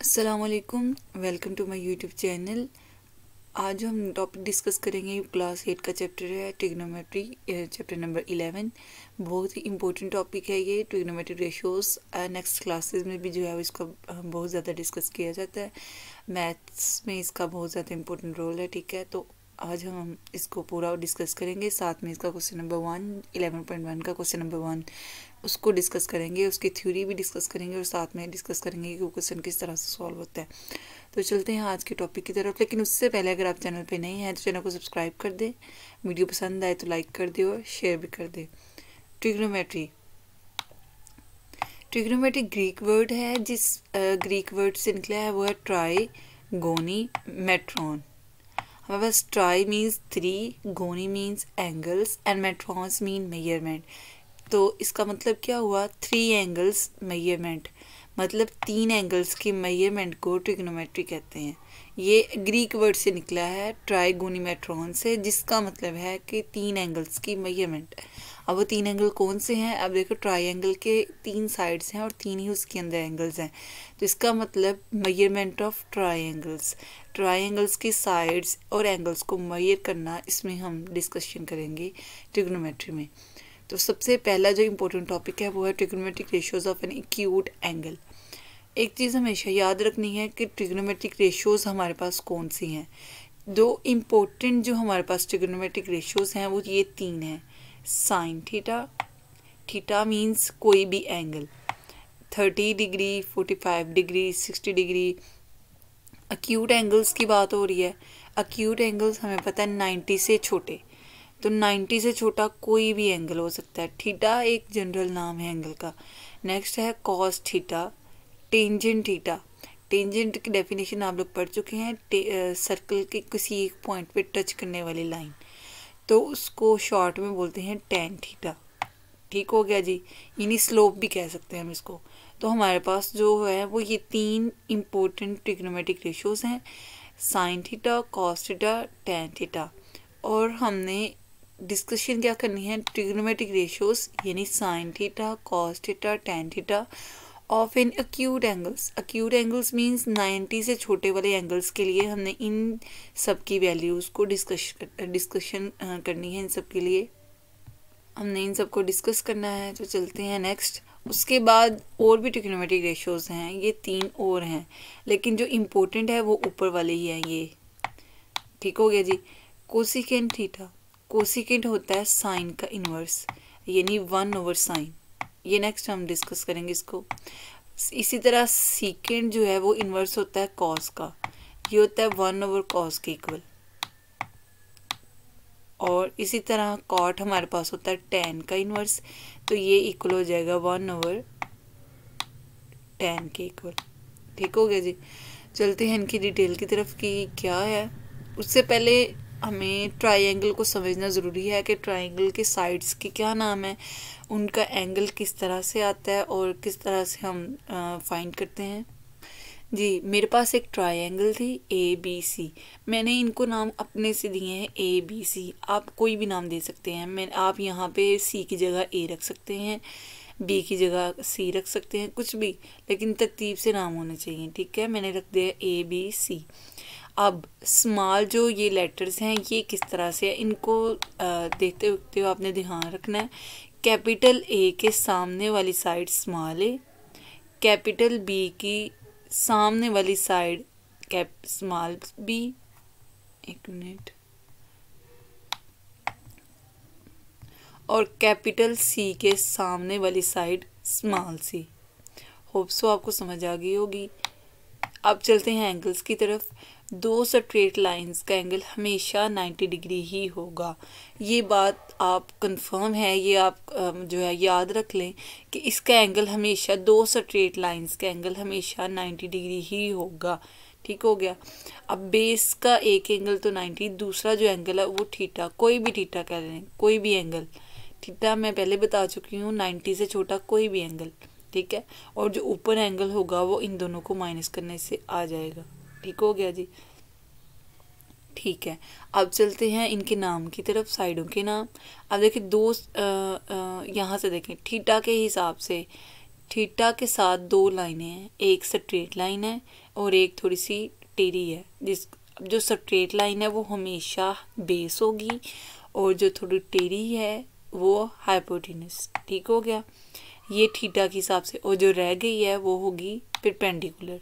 अस्सलामुअलैकुम, welcome to my YouTube channel. आज हम टॉपिक डिस्कस करेंगे। क्लास 8 का चैप्टर है ट्रिग्नोमेट्री, चैप्टर नंबर 11। बहुत ही इम्पोर्टेंट टॉपिक है ये ट्रिग्नोमेट्री रेशोस। नेक्स्ट क्लासेस में भी जो है इसका बहुत ज़्यादा डिस्कस किया जाता है। मैथ्स में इसका बहुत ज़्यादा इम्पोर्टेंट रोल है। ठीक है, तो आज हम इसको पूरा डिस्कस करेंगे। साथ में इसका क्वेश्चन नंबर 1 11.1 का क्वेश्चन नंबर 1 उसको डिस्कस करेंगे, उसकी थ्योरी भी डिस्कस करेंगे और साथ में डिस्कस करेंगे कि वो क्वेश्चन किस तरह से सॉल्व होता है। तो चलते हैं आज के टॉपिक की तरफ। लेकिन उससे पहले अगर आप चैनल पे नए हैं तो चैनल को सब्सक्राइब कर दें, वीडियो पसंद आए तो लाइक कर दे और शेयर भी कर दे। ट्रिग्नोमेट्री ट्रिग्नोमेट्री ग्रीक वर्ड है। जिस ग्रीक वर्ड से निकला है वो है ट्राई गोनी मेट्रॉन। हमारे पास try means 3, gony means angles and metrons mean measurement. तो इसका मतलब क्या हुआ? 3 एंगल्स मेजरमेंट, मतलब 3 एंगल्स की मेजरमेंट को ट्रिग्नोमेट्री कहते हैं। ये ग्रीक वर्ड से निकला है ट्राइगोनीमेट्रॉन से, जिसका मतलब है कि 3 एंगल्स की मेजरमेंट। अब वो 3 एंगल कौन से हैं? अब देखो, ट्राइंगल के 3 साइड्स हैं और 3 ही उसके अंदर एंगल्स हैं। तो इसका मतलब मेजरमेंट ऑफ ट्राइंगल्स, ट्राइंगल्स की साइड्स और एंगल्स को मेजर करना, इसमें हम डिस्कशन करेंगे ट्रिग्नोमेट्री में। तो सबसे पहला जो इम्पोर्टेंट टॉपिक है वो है trigonometric ratios of an acute angle. एक चीज़ हमेशा याद रखनी है कि ट्रिग्नोमेट्रिक रेशियोज हमारे पास कौन सी हैं। दो इम्पोर्टेंट जो हमारे पास ट्रिग्नोमेट्रिक रेशियोज हैं वो ये 3 हैं। साइन थीटा, थीटा मीन्स कोई भी angle, 30 degree, 45 degree, 60 degree. Acute angles की बात हो रही है। एक्यूट एंगल्स हमें पता है 90 से छोटे, तो 90 से छोटा कोई भी एंगल हो सकता है। थीटा एक जनरल नाम है एंगल का। नेक्स्ट है cos theta, tangent theta. Tangent की डेफिनेशन आप लोग पढ़ चुके हैं, सर्कल के किसी एक पॉइंट पे टच करने वाली लाइन, तो उसको शॉर्ट में बोलते हैं टेन थीटा। ठीक हो गया जी, यानी स्लोप भी कह सकते हैं हम इसको। तो हमारे पास जो है वो ये 3 इम्पोर्टेंट ट्रिग्नोमेट्रिक रेशियोज हैं, sine theta, cos theta, tan theta. और हमने डिस्कशन क्या करनी है? ट्रिग्नोमेट्रिक रेशियोज यानी sine theta, cos theta, tan theta of in acute angles. Acute angles means 90 से छोटे वाले एंगल्स के लिए हमने इन सब की वैल्यूज़ को डिस्कशन करनी है। इन सब के लिए हमने इन सब को डिस्कस करना है। तो चलते हैं नेक्स्ट। उसके बाद और भी ट्रिग्नोमेट्रिक रेशियोज हैं, ये 3 और हैं, लेकिन जो इम्पोर्टेंट है वो ऊपर वाले ही हैं ये। ठीक हो गया जी। कोसिकेंट थीटा, कोसिकेंट होता है साइन का इनवर्स, यानी 1/sin। ये नेक्स्ट हम डिस्कस करेंगे इसको। इसी तरह सीकेंट जो है वो इनवर्स होता है कॉस का, ये होता है 1/cos के इक्वल। और इसी तरह कॉट हमारे पास होता है tan का इनवर्स, तो ये इक्वल हो जाएगा 1/tan के इक्वल। ठीक हो गया जी। चलते हैं इनकी डिटेल की तरफ कि क्या है। उससे पहले हमें ट्राइंगल को समझना ज़रूरी है कि ट्राइंगल के साइड्स के क्या नाम है, उनका एंगल किस तरह से आता है और किस तरह से हम फाइंड करते हैं। जी, मेरे पास एक ट्राइंगल थी ABC। मैंने इनको नाम अपने से दिए हैं ABC। आप कोई भी नाम दे सकते हैं। आप यहाँ पे C की जगह A रख सकते हैं, B की जगह C रख सकते हैं, कुछ भी, लेकिन तरतीब से नाम होने चाहिए। ठीक है, मैंने रख दिया ABC। अब स्मॉल जो ये लेटर्स हैं ये किस तरह से है, इनको देखते हुए आपने ध्यान रखना है। कैपिटल A के सामने वाली side small a, capital B की सामने वाली साइड स्मॉल b, एक मिनट, और कैपिटल C के सामने वाली side small c। Hope so आपको समझ आ गई होगी। अब चलते हैं एंगल्स की तरफ। 2 स्ट्रेट लाइंस का एंगल हमेशा 90 डिग्री ही होगा। ये बात आप कंफर्म है, ये आप जो है याद रख लें कि इसका एंगल हमेशा 2 स्ट्रेट लाइंस का एंगल हमेशा 90 डिग्री ही होगा। ठीक हो गया। अब बेस का एक एंगल तो 90, दूसरा जो एंगल है वो थीटा, कोई भी थीटा कह लें, कोई भी एंगल। थीटा मैं पहले बता चुकी हूँ, 90 से छोटा कोई भी एंगल। ठीक है, और जो ऊपर एंगल होगा वो इन दोनों को माइनस करने से आ जाएगा। ठीक हो गया जी। ठीक है, अब चलते हैं इनके नाम की तरफ, साइडों के नाम। अब देखिए, 2 यहाँ से देखें, थीटा के हिसाब से थीटा के साथ दो लाइनें हैं, एक स्ट्रेट लाइन है और एक थोड़ी सी टेढ़ी है। जो स्ट्रेट लाइन है वो हमेशा बेस होगी और जो थोड़ी टेढ़ी है वो हाइपोटेनस। ठीक हो गया, ये थीटा के हिसाब से। और जो रह गई है वो होगी परपेंडिकुलर।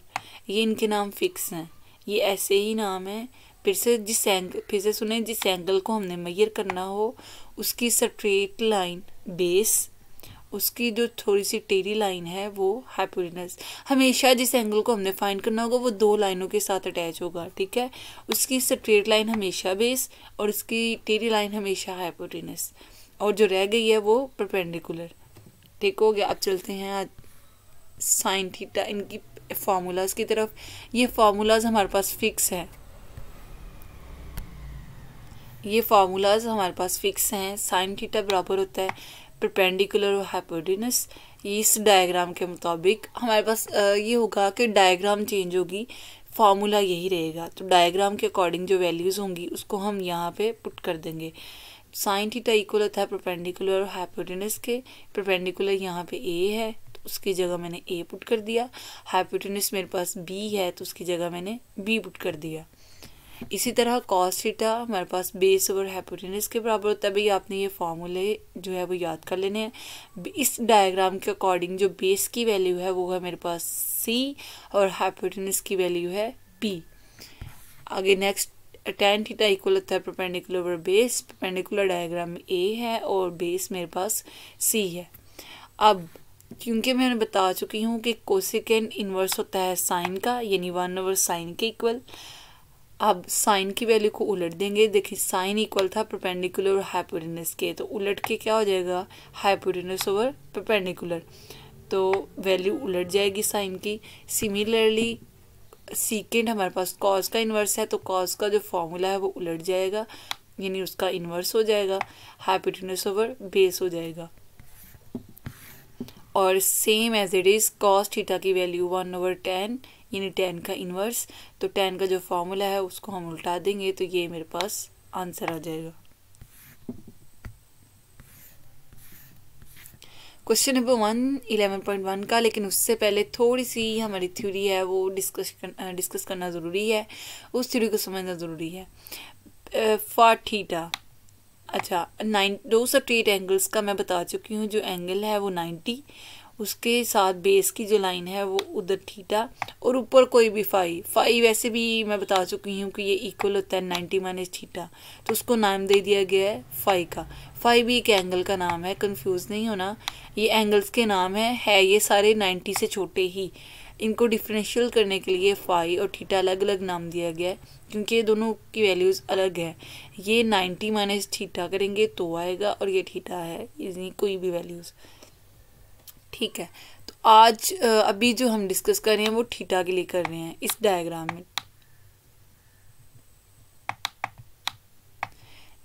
ये इनके नाम फिक्स हैं, ये ऐसे ही नाम है। फिर से सुने, जिस एंगल को हमने मेजर करना हो उसकी स्ट्रेट लाइन बेस, उसकी जो थोड़ी सी टेढ़ी लाइन है वो हाइपोटेनस। हमेशा जिस एंगल को हमने फाइंड करना होगा वो दो लाइनों के साथ अटैच होगा। ठीक है, उसकी स्ट्रेट लाइन हमेशा बेस और उसकी टेढ़ी लाइन हमेशा हाइपोटेनस, और जो रह गई है वो परपेंडिकुलर। ठीक हो गया। अब चलते हैं आज साइन थीटा इनकी फार्मूलाज की तरफ। ये फार्मूलाज हमारे पास फिक्स है, ये फार्मूलाज हमारे पास फिक्स हैं। साइन थीटा बराबर होता है परपेंडिकुलर और हाइपोटेनस। इस डायग्राम के मुताबिक हमारे पास ये होगा कि डायग्राम चेंज होगी, फार्मूला यही रहेगा। तो डायग्राम के अकॉर्डिंग जो वैल्यूज़ होंगी उसको हम यहाँ पे पुट कर देंगे। साइन थीटा इक्वल होता है परपेंडिकुलर और हाइपोटेनस के। परपेंडिकुलर यहाँ पे ए है तो उसकी जगह मैंने ए पुट कर दिया, हाइपोटेनस मेरे पास बी है तो उसकी जगह मैंने बी पुट कर दिया। इसी तरह कॉस थीटा हमारे पास बेस ओवर हाइपोटेनस के बराबर होता है। भाई आपने ये फार्मूले जो है वो याद कर लेने हैं। इस डायग्राम के अकॉर्डिंग जो बेस की वैल्यू है वो है मेरे पास सी और हाइपोटेनस की वैल्यू है बी। आगे नेक्स्ट tan थीटा इक्वल होता है perpendicular over base. Perpendicular diagram में ए है और बेस मेरे पास सी है। अब क्योंकि मैंने बता चुकी हूँ कि कोसेकेंड इन्वर्स होता है साइन का, यानी 1/sin के इक्वल। अब साइन की वैल्यू को उलट देंगे। देखिए साइन इक्वल था परपेंडिकुलर और हाइपोटेनस के, तो उलट के क्या हो जाएगा, हाइपोटेनस ओवर परपेंडिकुलर, तो वैल्यू उलट जाएगी साइन की। सिमिलरली सीकेंड हमारे पास कॉस का इन्वर्स है, तो कॉस का जो फॉर्मूला है वो उलट जाएगा, यानी उसका इन्वर्स हो जाएगा, हाइपोटेनस ओवर बेस हो जाएगा। और same as it is cos theta की वैल्यू 1/tan, यानी tan का इन्वर्स। तो tan का जो फॉर्मूला है उसको हम उल्टा देंगे तो ये मेरे पास आंसर आ जाएगा। क्वेश्चन नंबर 11.1 का, लेकिन उससे पहले थोड़ी सी हमारी थ्योरी है वो डिस्कस करना ज़रूरी है, उस थ्योरी को समझना ज़रूरी है। फॉर थीटा, अच्छा 208 एंगल्स का मैं बता चुकी हूँ। जो एंगल है वो 90, उसके साथ बेस की जो लाइन है वो उधर थीटा, और ऊपर कोई भी फाई वैसे भी मैं बता चुकी हूँ कि ये इक्वल होता है 90 माइनस थीटा, तो उसको नाम दे दिया गया है फाई का। फाई भी एक एंगल का नाम है, कंफ्यूज नहीं होना, ये एंगल्स के नाम है ये सारे 90 से छोटे ही। इनको डिफरेंशियल करने के लिए फाई और थीटा अलग अलग नाम दिया गया है क्योंकि ये दोनों की वैल्यूज़ अलग है। ये 90 माइनस थीटा करेंगे तो आएगा, और ये थीटा है, यानी कोई भी वैल्यूज़। ठीक है, तो आज अभी जो हम डिस्कस कर रहे हैं वो थीटा के लिए कर रहे हैं इस डायग्राम में।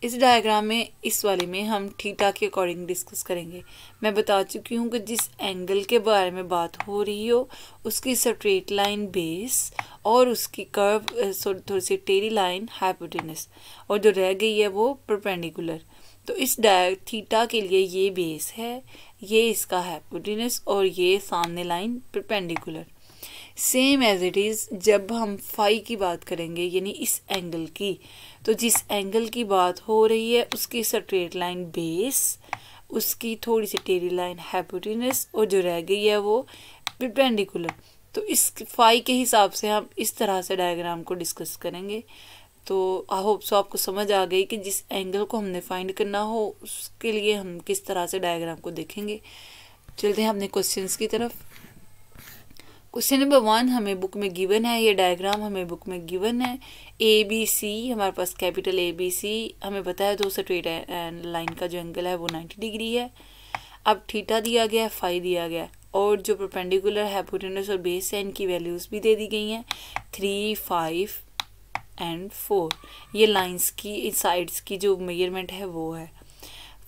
इस डायग्राम में, इस वाले में हम थीटा के अकॉर्डिंग डिस्कस करेंगे। मैं बता चुकी हूँ कि जिस एंगल के बारे में बात हो रही हो उसकी स्ट्रेट लाइन बेस और उसकी कर्व थोड़ी सी टेढ़ी लाइन हाइपोटेनस, और जो रह गई है वो परपेंडिकुलर। तो इस थीटा के लिए ये बेस है, ये इसका हाइपोटेनस और ये सामने line perpendicular. Same as it is जब हम फाई की बात करेंगे, यानी इस एंगल की, तो जिस एंगल की बात हो रही है उसकी स्ट्रेट लाइन बेस, उसकी थोड़ी सी टेढ़ी लाइन हाइपोटेनस, और जो रह गई है वो परपेंडिकुलर। तो इस फाई के हिसाब से हम इस तरह से डायग्राम को डिस्कस करेंगे। तो आई होप सो आपको समझ आ गई कि जिस एंगल को हमने फाइंड करना हो उसके लिए हम किस तरह से डायग्राम को देखेंगे। चलते हैं अपने क्वेश्चंस की तरफ। क्वेश्चन नंबर 1 हमें बुक में गिवन है, ये डायग्राम हमें बुक में गिवन है। ABC हमारे पास कैपिटल ABC, हमें पता है 2 स्ट्रेट लाइन का जो एंगल है वो 90 डिग्री है। अब थीटा दिया गया है, फाई दिया गया है, और जो परपेंडिकुलर हाइपोटेनस और बेस है इनकी वैल्यूज़ भी दे दी गई हैं 3, 5 एंड 4। ये लाइंस की साइड्स की जो मेजरमेंट है वो है।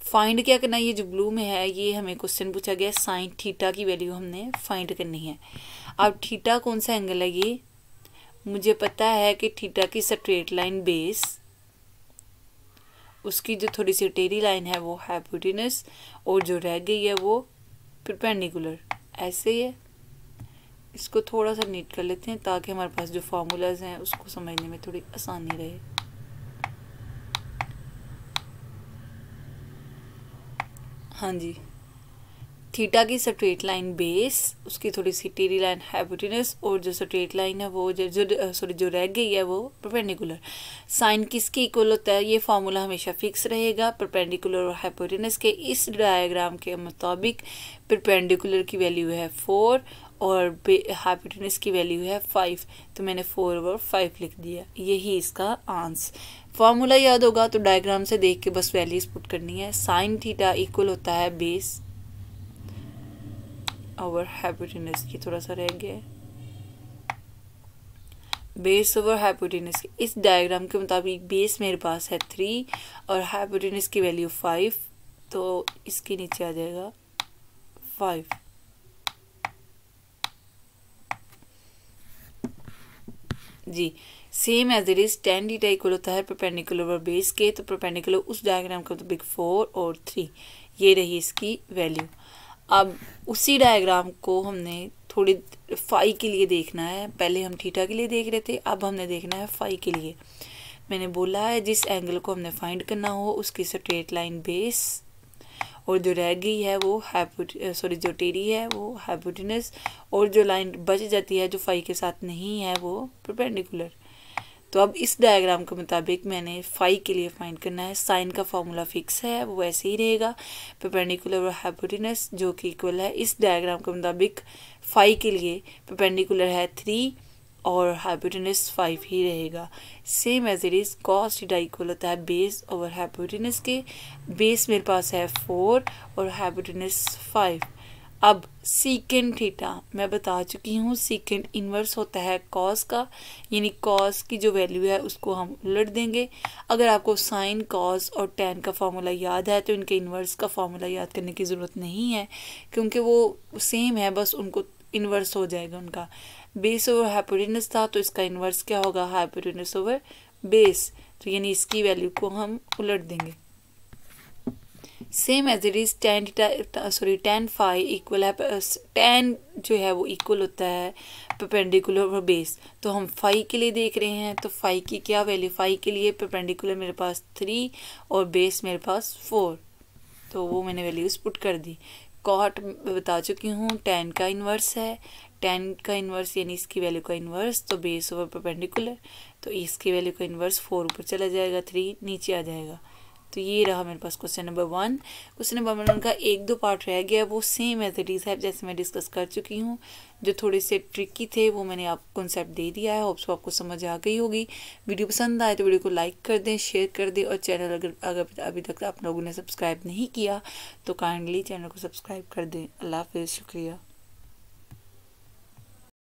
फाइंड क्या करना है, ये जो ब्लू में है ये हमें क्वेश्चन पूछा गया साइन थीटा की वैल्यू हमने फाइंड करनी है। अब थीटा कौन सा एंगल है, ये मुझे पता है कि थीटा की स्ट्रेट लाइन बेस, उसकी जो थोड़ी सी टेढ़ी लाइन है वो हाइपोटेनस, और जो रह गई है वो परपेंडिकुलर। ऐसे ही है। इसको थोड़ा सा नीट कर लेते हैं ताकि हमारे पास जो फार्मूलाज हैं उसको समझने में थोड़ी आसानी रहे। हाँ जी, थीटा की स्ट्रेट लाइन बेस, उसकी थोड़ी सी टेढ़ी लाइन हाइपोटेनस, और जो स्ट्रेट लाइन है वो जो रह गई है वो परपेंडिकुलर। साइन किसके इक्वल होता है, ये फार्मूला हमेशा फिक्स रहेगा परपेंडिकुलर और हाइपोटेनस के। इस डायग्राम के मुताबिक परपेंडिकुलर की वैल्यू है 4 और हाइपोटेनस की वैल्यू है 5, तो मैंने 4 और 5 लिख दिया। यही इसका आंसर। फार्मूला याद होगा तो डायग्राम से देख के बस वैल्यूज पुट करनी है। साइन थीटा इक्वल होता है बेस ओवर हाइपोटेनस की, थोड़ा सा रह गया, बेस ओवर हाइपोटेनस की। इस डायग्राम के मुताबिक बेस मेरे पास है 3 और हाइपोटेनस की वैल्यू 5, तो इसके नीचे आ जाएगा 5। जी, same as it is tan theta equal होता है परपेंडिकुलर ओवर बेस के, तो परपेंडिकुलर उस डायग्राम के मुताबिक 4 और 3, ये रही इसकी वैल्यू। अब उसी डायग्राम को हमने थोड़ी फाई के लिए देखना है। पहले हम थीटा के लिए देख रहे थे, अब हमने देखना है फाई के लिए। मैंने बोला है जिस एंगल को हमने फाइंड करना हो उसकी स्ट्रेट लाइन बेस, और जो रह गई है वो जो टेढ़ी है वो हाइपोटेनस, और जो लाइन बच जाती है जो फाई के साथ नहीं है वो परपेंडिकुलर। तो अब इस डायग्राम के मुताबिक मैंने फाई के लिए फाइंड करना है। साइन का फॉर्मूला फिक्स है, वो वैसे ही रहेगा, परपेंडिकुलर और हाइपोटेनस जो कि इक्वल है। इस डायग्राम के मुताबिक फाई के लिए परपेंडिकुलर है 3 और हाइपोटेनस 5 ही रहेगा। Same as it is cos theta equal होता है बेस ओवर हाइपोटेनस के। बेस मेरे पास है 4 और हाइपोटेनस 5। अब सीकेंड थीटा मैं बता चुकी हूँ, सीकेंड इन्वर्स होता है कॉस का, यानी कॉस की जो वैल्यू है उसको हम उलट देंगे। अगर आपको साइन, कॉस और टैन का फार्मूला याद है तो इनके इन्वर्स का फार्मूला याद करने की ज़रूरत नहीं है, क्योंकि वो सेम है, बस उनको इन्वर्स हो जाएगा उनका। बेस ओवर हाइपोटेनस था तो इसका इन्वर्स क्या होगा, हाइपोटेनस ओवर बेस, तो यानी इसकी वैल्यू को हम उलट देंगे। Same as it is tan phi equal है, टेन जो है वो इक्वल होता है परपेंडिकुलर और बेस। तो हम फाई के लिए देख रहे हैं, तो फाई की क्या वैल्यू, फाई के लिए परपेंडिकुलर मेरे पास 3 और बेस मेरे पास 4, तो वो मैंने वैल्यूज पुट कर दी। कॉट बता चुकी हूँ टेन का इन्वर्स है, टेन का इन्वर्स यानी इसकी वैल्यू का इन्वर्स, तो बेस ओवर परपेंडिकुलर, तो इसकी वैल्यू का इन्वर्स 4 ऊपर चला जाएगा, 3 नीचे आ जाएगा। तो ये रहा मेरे पास क्वेश्चन नंबर 1। क्वेश्चन नंबर 1 का 1-2 पार्ट रह गया, वो सेम एज इट इज है जैसे मैं डिस्कस कर चुकी हूँ। जो थोड़े से ट्रिकी थे वो मैंने आपको कॉन्सेप्ट दे दिया है, होप्स आपको समझ आ गई होगी। वीडियो पसंद आए तो वीडियो को लाइक कर दें, शेयर कर दें, और चैनल अगर अभी तक आप लोगों ने सब्सक्राइब नहीं किया तो काइंडली चैनल को सब्सक्राइब कर दें। अल्लाह हाफिज़, शुक्रिया।